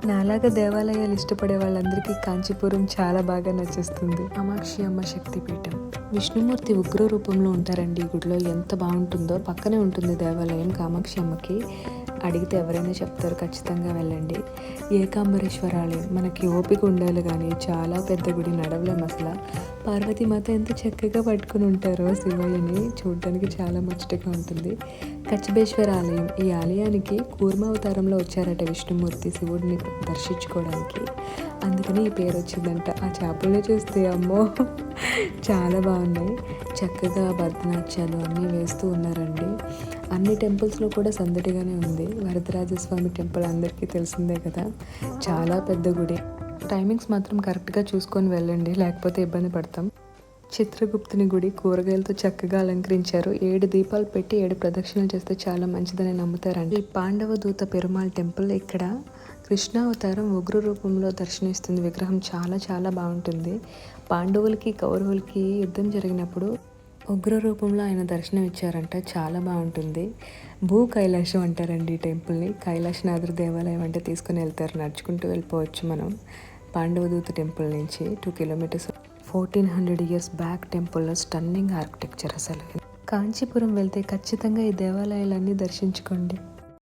నాలాగా దేవాలయాలు ఇష్టపడే వాళ్ళందరికీ కాంచీపురం చాలా బాగా నచ్చేస్తుంది. కామాక్షి అమ్మ శక్తిపీఠం. విష్ణుమూర్తి ఉగ్ర రూపంలో ఉంటారండి ఈ గుడిలో. ఎంత బాగుంటుందో. పక్కనే ఉంటుంది దేవాలయం కామాక్షి అమ్మకి. అడిగితే ఎవరైనా చెప్తారు, ఖచ్చితంగా వెళ్ళండి. ఏకాంబరేశ్వర ఆలయం. మనకి ఓపిక ఉండాలి కానీ చాలా పెద్ద గుడి, నడవలేం అసలు. పార్వతీమాత ఎంత చక్కగా పట్టుకుని ఉంటారో శివయ్యని, చూడడానికి చాలా ముచ్చటగా ఉంటుంది. కచ్చబేశ్వర ఆలయం. ఈ ఆలయానికి కూర్మావతారంలో వచ్చారట విష్ణుమూర్తి శివుడిని దర్శించుకోవడానికి, అందుకని ఈ పేరు వచ్చిందంట. ఆ చేపల్ని చూస్తే అమ్మో చాలా బాగున్నాయి. చక్కగా భరతనాట్యాలు అన్నీ వేస్తూ ఉన్నారండి. అన్ని టెంపుల్స్లో కూడా సందడిగానే ఉంది. వరదరాజస్వామి టెంపుల్ అందరికీ తెలిసిందే కదా, చాలా పెద్ద గుడి. టైమింగ్స్ మాత్రం కరెక్ట్గా చూసుకొని వెళ్ళండి, లేకపోతే ఇబ్బంది పడతాం. చిత్రగుప్తుని గుడి కూరగాయలతో చక్కగా అలంకరించారు. 7 దీపాలు పెట్టి 7 ప్రదక్షిణలు చేస్తే చాలా మంచిదని నమ్ముతారండి. ఈ పాండవ దూత పెరుమాళ్ టెంపుల్. ఇక్కడ కృష్ణావతారం ఉగ్ర రూపంలో దర్శనమిస్తుంది విగ్రహం. చాలా చాలా బాగుంటుంది. పాండవులకి కౌరవులకి యుద్ధం జరిగినప్పుడు ఉగ్ర రూపంలో ఆయన దర్శనం ఇచ్చారంట. చాలా బాగుంటుంది. భూ కైలాసం అంటారండి ఈ టెంపుల్ని. కైలాసనాథుడు దేవాలయం అంటే తీసుకుని వెళ్తారు, నడుచుకుంటూ వెళ్ళిపోవచ్చు మనం పాండవదూత టెంపుల్ నుంచి. 2 కిలోమీటర్స్. 1400 years బ్యాక్ టెంపుల్లో స్టన్నింగ్ ఆర్కిటెక్చర్ అసలు. కాంచీపురం వెళ్తే ఖచ్చితంగా ఈ దేవాలయాలన్నీ దర్శించుకోండి.